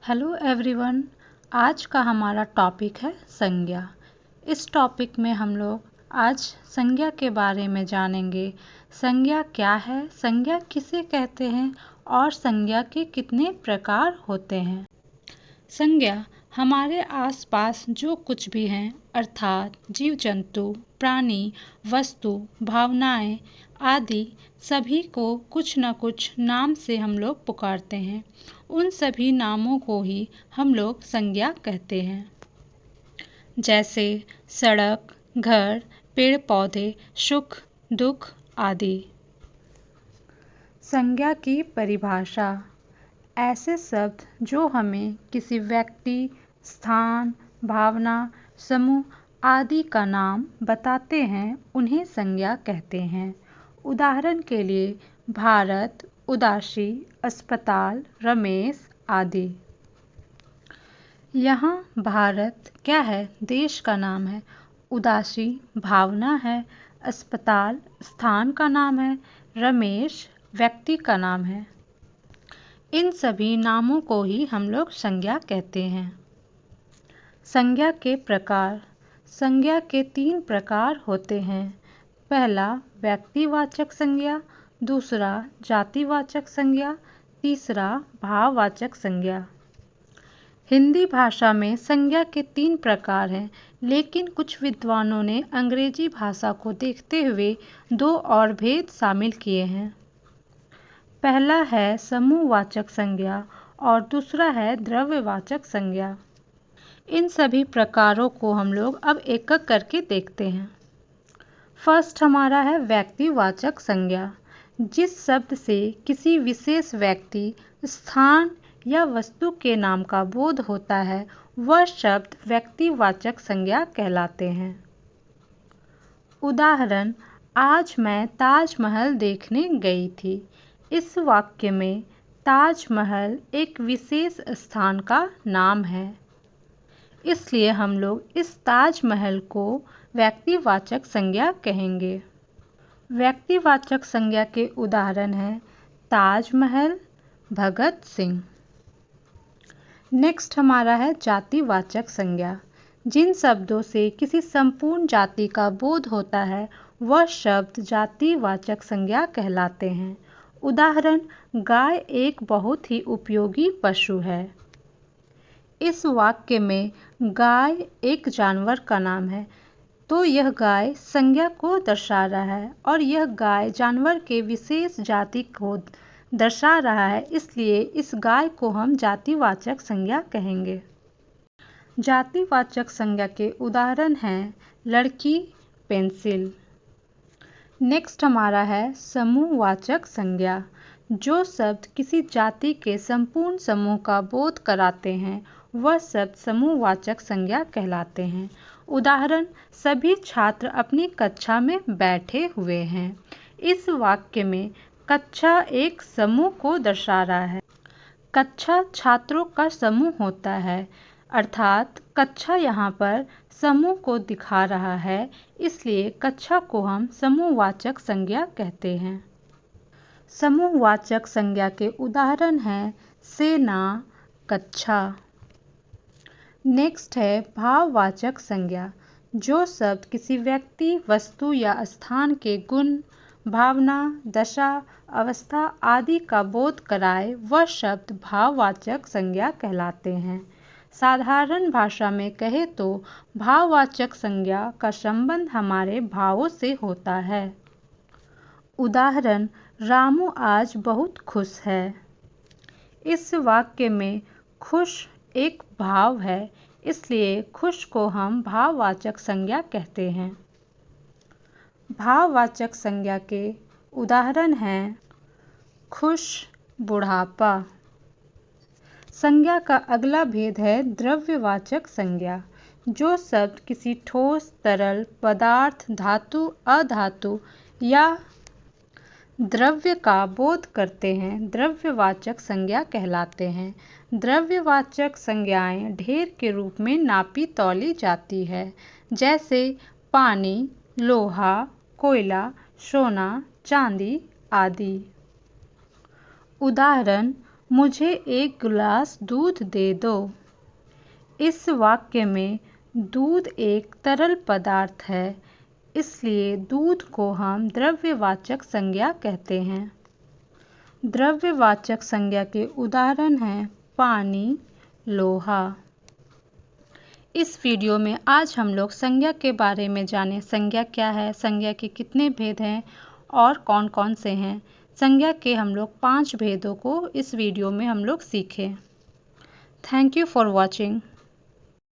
Hello everyone. आज का हमारा टॉपिक है संज्ञा। इस टॉपिक में हम लोग आज संज्ञा के बारे में जानेंगे। संज्ञा क्या है, संज्ञा किसे कहते हैं और संज्ञा के कितने प्रकार होते हैं। संज्ञा हमारे आसपास जो कुछ भी हैं अर्थात जीव जंतु, प्राणी, वस्तु, भावनाएं आदि सभी को कुछ न कुछ नाम से हम लोग पुकारते हैं। उन सभी नामों को ही हम लोग संज्ञा कहते हैं, जैसे सड़क, घर, पेड़ पौधे, सुख दुख आदि। संज्ञा की परिभाषा: ऐसे शब्द जो हमें किसी व्यक्ति, स्थान, भावना, समूह आदि का नाम बताते हैं उन्हें संज्ञा कहते हैं। उदाहरण के लिए भारत, उदासी, अस्पताल, रमेश आदि। यहाँ भारत क्या है? देश का नाम है। उदासी भावना है। अस्पताल स्थान का नाम है। रमेश व्यक्ति का नाम है। इन सभी नामों को ही हम लोग संज्ञा कहते हैं। संज्ञा के प्रकार: संज्ञा के 3 प्रकार होते हैं। पहला व्यक्तिवाचक संज्ञा, दूसरा जातिवाचक संज्ञा, तीसरा भाववाचक संज्ञा। हिंदी भाषा में संज्ञा के 3 प्रकार हैं, लेकिन कुछ विद्वानों ने अंग्रेजी भाषा को देखते हुए 2 और भेद शामिल किए हैं। पहला है समूहवाचक संज्ञा और दूसरा है द्रव्यवाचक संज्ञा। इन सभी प्रकारों को हम लोग अब एक-एक करके देखते हैं। फर्स्ट हमारा है व्यक्तिवाचक संज्ञा। जिस शब्द से किसी विशेष व्यक्ति, स्थान या वस्तु के नाम का बोध होता है वह शब्द व्यक्तिवाचक संज्ञा कहलाते हैं। उदाहरण: आज मैं ताजमहल देखने गई थी। इस वाक्य में ताजमहल एक विशेष स्थान का नाम है, इसलिए हम लोग इस ताजमहल को व्यक्तिवाचक संज्ञा कहेंगे। व्यक्तिवाचक संज्ञा के उदाहरण हैं ताजमहल, भगत सिंह। नेक्स्ट हमारा है जातिवाचक संज्ञा। जिन शब्दों से किसी संपूर्ण जाति का बोध होता है वह शब्द जातिवाचक संज्ञा कहलाते हैं। उदाहरण: गाय एक बहुत ही उपयोगी पशु है। इस वाक्य में गाय एक जानवर का नाम है, तो यह गाय संज्ञा को दर्शा रहा है और यह गाय जानवर के विशेष जाति को दर्शा रहा है, इसलिए इस गाय को हम जातिवाचक संज्ञा कहेंगे। जातिवाचक संज्ञा के उदाहरण हैं लड़की, पेंसिल। नेक्स्ट हमारा है समूहवाचक संज्ञा। जो शब्द किसी जाति के संपूर्ण समूह का बोध कराते हैं वह शब्द समूहवाचक संज्ञा कहलाते हैं। उदाहरण: सभी छात्र अपनी कक्षा में बैठे हुए हैं। इस वाक्य में कक्षा एक समूह को दर्शा रहा है। कक्षा छात्रों का समूह होता है, अर्थात कक्षा यहाँ पर समूह को दिखा रहा है, इसलिए कक्षा को हम समूहवाचक संज्ञा कहते हैं। समूहवाचक संज्ञा के उदाहरण हैं सेना, कक्षा। नेक्स्ट है भाववाचक संज्ञा। जो शब्द किसी व्यक्ति, वस्तु या स्थान के गुण, भावना, दशा, अवस्था आदि का बोध कराए वह शब्द भाववाचक संज्ञा कहलाते हैं। साधारण भाषा में कहे तो भाववाचक संज्ञा का संबंध हमारे भावों से होता है। उदाहरण: रामू आज बहुत खुश है। इस वाक्य में खुश एक भाव है, इसलिए खुश को हम भाववाचक संज्ञा कहते हैं। भाववाचक संज्ञा के उदाहरण हैं खुश, बुढ़ापा। संज्ञा का अगला भेद है द्रव्यवाचक संज्ञा। जो शब्द किसी ठोस, तरल पदार्थ, धातु, अधातु या द्रव्य का बोध करते हैं द्रव्यवाचक संज्ञा कहलाते हैं। द्रव्यवाचक संज्ञाएं ढेर के रूप में नापी तौली जाती है, जैसे पानी, लोहा, कोयला, सोना, चांदी आदि। उदाहरण: मुझे एक गिलास दूध दे दो। इस वाक्य में दूध एक तरल पदार्थ है, इसलिए दूध को हम द्रव्यवाचक संज्ञा कहते हैं। द्रव्यवाचक संज्ञा के उदाहरण हैं पानी, लोहा। इस वीडियो में आज हम लोग संज्ञा के बारे में जाने। संज्ञा क्या है, संज्ञा के कितने भेद हैं और कौन कौन से हैं। संज्ञा के हम लोग 5 भेदों को इस वीडियो में हम लोग सीखे। Thank you for watching.